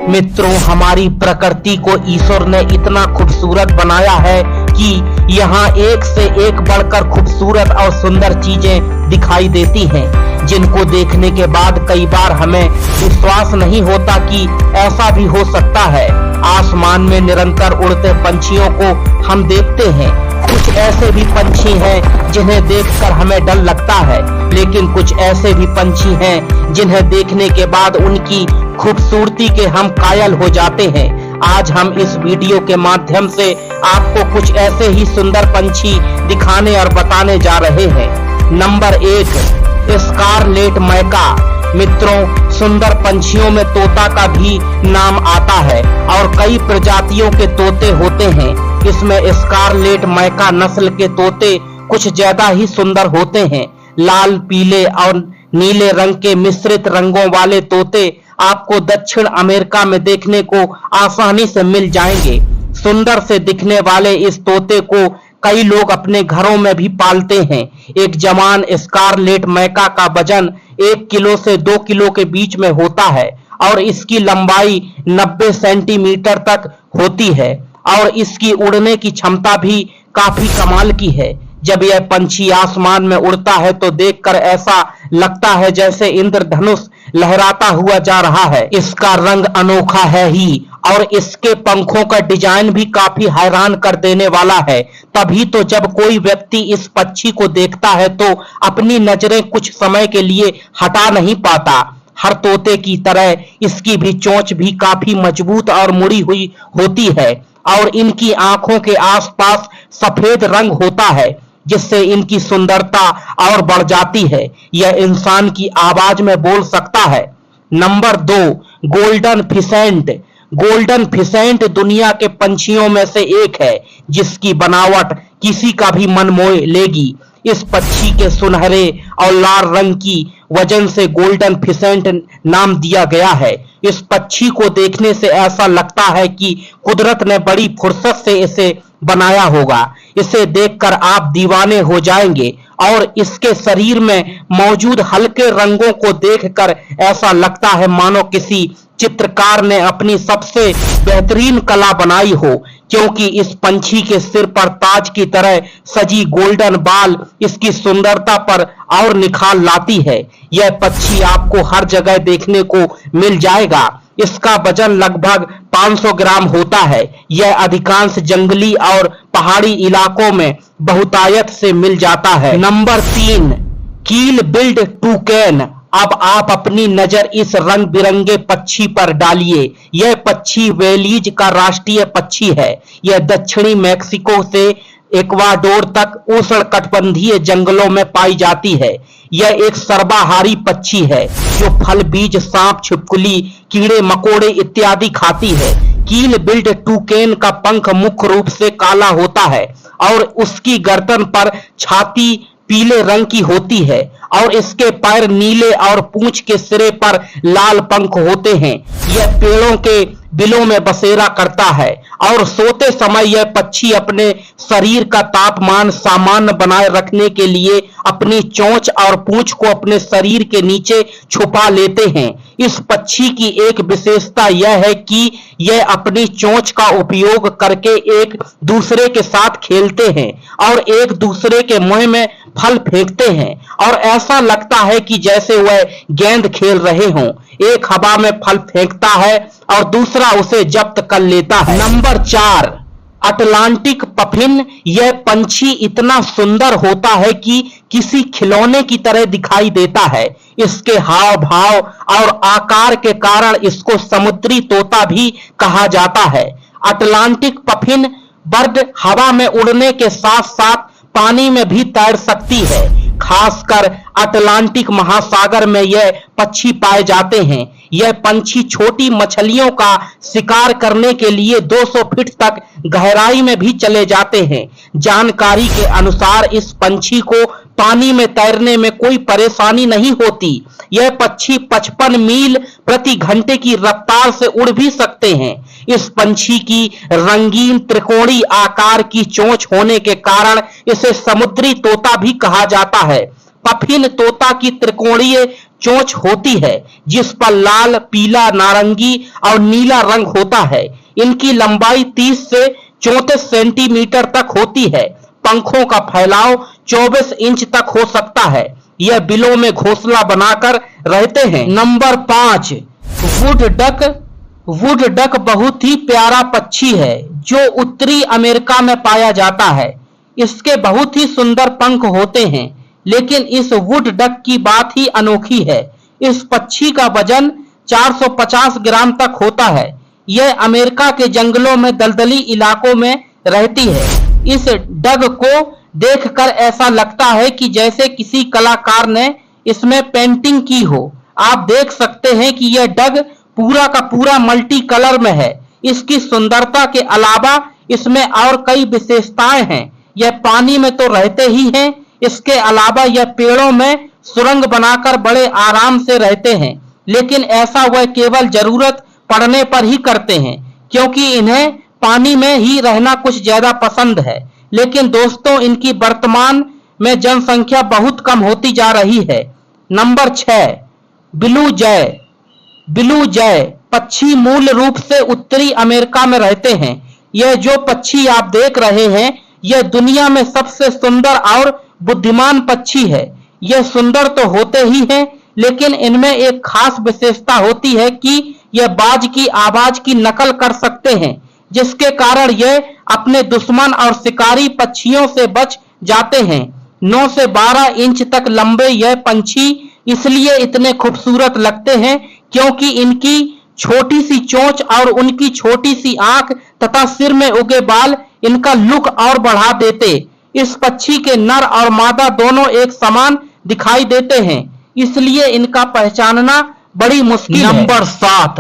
मित्रों, हमारी प्रकृति को ईश्वर ने इतना खूबसूरत बनाया है कि यहाँ एक से एक बढ़कर खूबसूरत और सुंदर चीजें दिखाई देती हैं, जिनको देखने के बाद कई बार हमें विश्वास नहीं होता कि ऐसा भी हो सकता है। आसमान में निरंतर उड़ते पंछियों को हम देखते हैं। कुछ ऐसे भी पंछी हैं जिन्हें देखकर हमें डर लगता है, लेकिन कुछ ऐसे भी पंछी हैं जिन्हें देखने के बाद उनकी खूबसूरती के हम कायल हो जाते हैं। आज हम इस वीडियो के माध्यम से आपको कुछ ऐसे ही सुंदर पंछी दिखाने और बताने जा रहे हैं। Number 1, scarlet macaw. मित्रों, सुंदर पंछियों में तोता का भी नाम आता है और कई प्रजातियों के तोते होते हैं। इसमें स्कारलेट मैका नस्ल के तोते कुछ ज्यादा ही सुंदर होते हैं। लाल, पीले और नीले रंग के मिश्रित रंगों वाले तोते आपको दक्षिण अमेरिका में देखने को आसानी से मिल जाएंगे। सुंदर से दिखने वाले इस तोते को कई लोग अपने घरों में भी पालते हैं। एक जवान स्कारलेट मैका का वजन 1 किलो से 2 किलो के बीच में होता है और इसकी लंबाई 90 सेंटीमीटर तक होती है और इसकी उड़ने की क्षमता भी काफी कमाल की है। जब यह पंछी आसमान में उड़ता है तो देखकर ऐसा लगता है जैसे इंद्रधनुष लहराता हुआ जा रहा है। इसका रंग अनोखा है ही और इसके पंखों का डिजाइन भी काफी हैरान कर देने वाला है। तभी तो जब कोई व्यक्ति इस पक्षी को देखता है तो अपनी नजरें कुछ समय के लिए हटा नहीं पाता। हर तोते की तरह इसकी भी चोंच भी काफी मजबूत और मुड़ी हुई होती है और इनकी आंखों के आसपास सफेद रंग होता है, जिससे इनकी सुंदरता और बढ़ जाती है। यह इंसान की आवाज में बोल सकता है। Number 2, golden pheasant. Golden pheasant दुनिया के पंछियों में से एक है जिसकी बनावट किसी का भी मन मोह लेगी। इस पक्षी के सुनहरे और लाल रंग की वजह से गोल्डन फिसेंट नाम दिया गया है। इस पक्षी को देखने से ऐसा लगता है कि कुदरत ने बड़ी फुर्सत से इसे बनाया होगा। इसे देखकर आप दीवाने हो जाएंगे और इसके शरीर में मौजूद हल्के रंगों को देखकर ऐसा लगता है मानो किसी चित्रकार ने अपनी सबसे बेहतरीन कला बनाई हो, क्योंकि इस पंछी के सिर पर ताज की तरह सजी गोल्डन बाल इसकी सुंदरता पर और निखार लाती है। यह पक्षी आपको हर जगह देखने को मिल जाएगा। इसका वजन लगभग 500 ग्राम होता है। यह अधिकांश जंगली और पहाड़ी इलाकों में बहुतायत से मिल जाता है। नंबर 3, कील बिल्ड टूकैन। अब आप अपनी नजर इस रंग बिरंगे पक्षी पर डालिए। यह पक्षी वेलीज का राष्ट्रीय पक्षी है। यह दक्षिणी मैक्सिको से इक्वाडोर तक उष्णकटिबंधीय जंगलों में पाई जाती है। यह एक सर्वाहारी पक्षी है जो फल, बीज, सांप, छिपकली, कीड़े मकोड़े इत्यादि खाती है। कील बिल्ड टूकैन का पंख मुख्य रूप से काला होता है और उसकी गर्दन पर छाती पीले रंग की होती है और इसके पैर नीले और पूंछ के सिरे पर लाल पंख होते हैं। यह पेड़ों के बिलों में बसेरा करता है और सोते समय यह पक्षी अपने शरीर का तापमान सामान्य बनाए रखने के लिए अपनी चोंच और पूंछ को अपने शरीर के नीचे छुपा लेते हैं। इस पक्षी की एक विशेषता यह है कि यह अपनी चोंच का उपयोग करके एक दूसरे के साथ खेलते हैं और एक दूसरे के मुंह में फल फेंकते हैं और ऐसा लगता है कि जैसे वह गेंद खेल रहे हों। एक हवा में फल फेंकता है और दूसरा उसे जब्त कर लेता है। Number 4, Atlantic puffin. यह पंछी इतना सुंदर होता है कि किसी खिलौने की तरह दिखाई देता है। इसके हाव भाव और आकार के कारण इसको समुद्री तोता भी कहा जाता है। अटलांटिक पफिन बर्ड हवा में उड़ने के साथ साथ पानी में भी तैर सकती है। खासकर अटलांटिक महासागर में यह पक्षी पाए जाते हैं। यह पंछी छोटी मछलियों का शिकार करने के लिए 200 फीट तक गहराई में भी चले जाते हैं। जानकारी के अनुसार इस पंछी को पानी में तैरने में कोई परेशानी नहीं होती। यह पक्षी 55 मील प्रति घंटे की रफ्तार से उड़ भी सकते हैं। इस पंछी की रंगीन त्रिकोणीय आकार की चोंच होने के कारण इसे समुद्री तोता भी कहा जाता है। पफिन तोता की त्रिकोणीय चोंच होती है जिस पर लाल, पीला, नारंगी और नीला रंग होता है। इनकी लंबाई 30 से 34 सेंटीमीटर तक होती है। पंखों का फैलाव 24 इंच तक हो सकता है। यह बिलों में घोंसला बनाकर रहते हैं। Number 5, wood duck. Wood duck बहुत ही प्यारा पक्षी है जो उत्तरी अमेरिका में पाया जाता है। इसके बहुत ही सुंदर पंख होते हैं, लेकिन इस वुड डक की बात ही अनोखी है। इस पक्षी का वजन 450 ग्राम तक होता है। यह अमेरिका के जंगलों में दलदली इलाकों में रहती है। इस डग को देखकर ऐसा लगता है कि जैसे किसी कलाकार ने इसमें पेंटिंग की हो। आप देख सकते हैं कि यह डग पूरा का पूरा मल्टी कलर में है। इसकी सुंदरता के अलावा इसमें और कई विशेषताएं हैं। यह पानी में तो रहते ही हैं, इसके अलावा यह पेड़ों में सुरंग बनाकर बड़े आराम से रहते हैं, लेकिन ऐसा वह केवल जरूरत पड़ने पर ही करते हैं, क्योंकि इन्हें पानी में ही रहना कुछ ज्यादा पसंद है। लेकिन दोस्तों, इनकी वर्तमान में जनसंख्या बहुत कम होती जा रही है। नंबर 6, ब्लू जय। ब्लू जय पक्षी मूल रूप से उत्तरी अमेरिका में रहते हैं। यह जो पक्षी आप देख रहे हैं, यह दुनिया में सबसे सुंदर और बुद्धिमान पक्षी है। यह सुंदर तो होते ही हैं, लेकिन इनमें एक खास विशेषता होती है कि यह बाज की आवाज की नकल कर सकते हैं, जिसके कारण यह अपने दुश्मन और शिकारी पक्षियों से बच जाते हैं। 9 से 12 इंच तक लंबे यह पंछी इसलिए इतने खूबसूरत लगते हैं क्योंकि इनकी छोटी सी चोंच और उनकी छोटी सी आंख तथा सिर में उगे बाल इनका लुक और बढ़ा देते। इस पक्षी के नर और मादा दोनों एक समान दिखाई देते हैं, इसलिए इनका पहचानना बड़ी मुश्किल है। Number 7,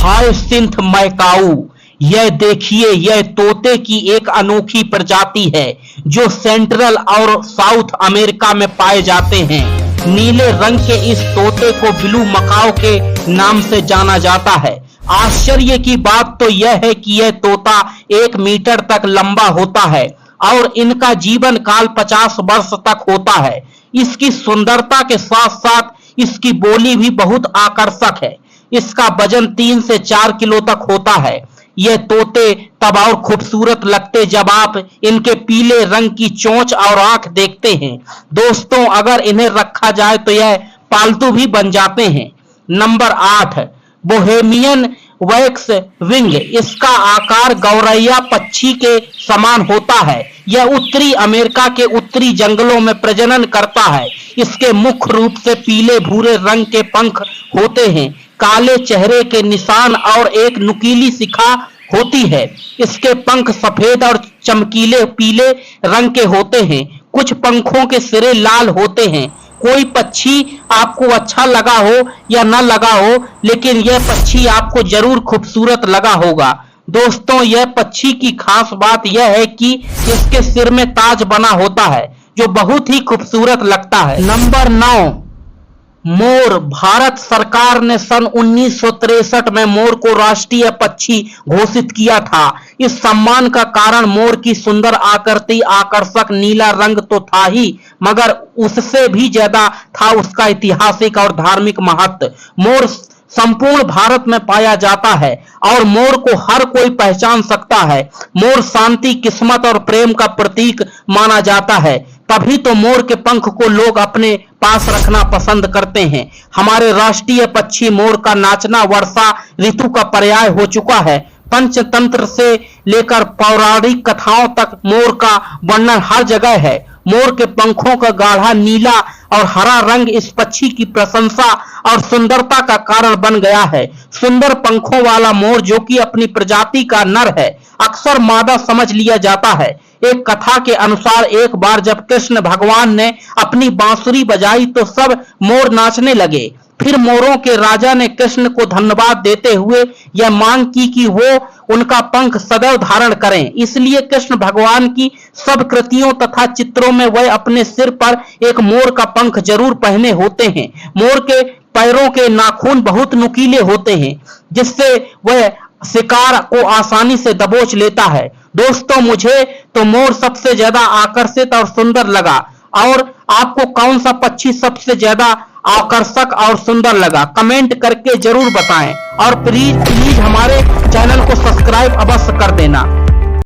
hyacinth macaw. यह देखिए, यह तोते की एक अनोखी प्रजाति है जो सेंट्रल और साउथ अमेरिका में पाए जाते हैं। नीले रंग के इस तोते को ब्लू मकाओ के नाम से जाना जाता है। आश्चर्य की बात तो यह है कि यह तोता 1 मीटर तक लंबा होता है और इनका जीवन काल 50 वर्ष तक होता है। इसकी सुंदरता के साथ साथ इसकी बोली भी बहुत आकर्षक है। इसका वजन 3 से 4 किलो तक होता है। यह तोते तब और खूबसूरत लगते जब आप इनके पीले रंग की चोंच और आंख देखते हैं। दोस्तों, अगर इन्हें रखा जाए तो यह पालतू भी बन जाते हैं। Number 8, Bohemian wax wing. इसका आकार गौरैया पक्षी के समान होता है। यह उत्तरी अमेरिका के उत्तरी जंगलों में प्रजनन करता है। इसके मुख्य रूप से पीले भूरे रंग के पंख होते हैं, काले चेहरे के निशान और एक नुकीली शिखा होती है। इसके पंख सफेद और चमकीले पीले रंग के होते हैं। कुछ पंखों के सिरे लाल होते हैं। कोई पक्षी आपको अच्छा लगा हो या न लगा हो, लेकिन यह पक्षी आपको जरूर खूबसूरत लगा होगा। दोस्तों, यह पक्षी की खास बात यह है कि इसके सिर में ताज बना होता है जो बहुत ही खूबसूरत लगता है। नंबर 9, मोर। भारत सरकार ने सन 1963 में मोर को राष्ट्रीय पक्षी घोषित किया था। इस सम्मान का कारण मोर की सुंदर आकृति, आकर्षक नीला रंग तो था ही, मगर उससे भी ज्यादा था उसका ऐतिहासिक और धार्मिक महत्व। मोर संपूर्ण भारत में पाया जाता है और मोर को हर कोई पहचान सकता है। मोर शांति, किस्मत और प्रेम का प्रतीक माना जाता है। तभी तो मोर के पंख को लोग अपने पास रखना पसंद करते हैं। हमारे राष्ट्रीय पक्षी मोर का नाचना वर्षा ऋतु का पर्याय हो चुका है। पंचतंत्र से लेकर पौराणिक कथाओं तक मोर का वर्णन हर जगह है। मोर के पंखों का गाढ़ा नीला और हरा रंग इस पक्षी की प्रशंसा और सुंदरता का कारण बन गया है। सुंदर पंखों वाला मोर, जो कि अपनी प्रजाति का नर है, अक्सर मादा समझ लिया जाता है। एक कथा के अनुसार एक बार जब कृष्ण भगवान ने अपनी बांसुरी बजाई तो सब मोर नाचने लगे। फिर मोरों के राजा ने कृष्ण को धन्यवाद देते हुए यह मांग की कि वो उनका पंख सदैव धारण करें। इसलिए कृष्ण भगवान की सब कृतियों तथा चित्रों में वह अपने सिर पर एक मोर का पंख जरूर पहने होते हैं। मोर के पैरों के नाखून बहुत नुकीले होते हैं, जिससे वह शिकार को आसानी से दबोच लेता है। दोस्तों, मुझे तो मोर सबसे ज्यादा आकर्षित और सुंदर लगा और आपको कौन सा पक्षी सबसे ज्यादा आकर्षक और सुंदर लगा, कमेंट करके जरूर बताएं और प्लीज हमारे चैनल को सब्सक्राइब अवश्य कर देना।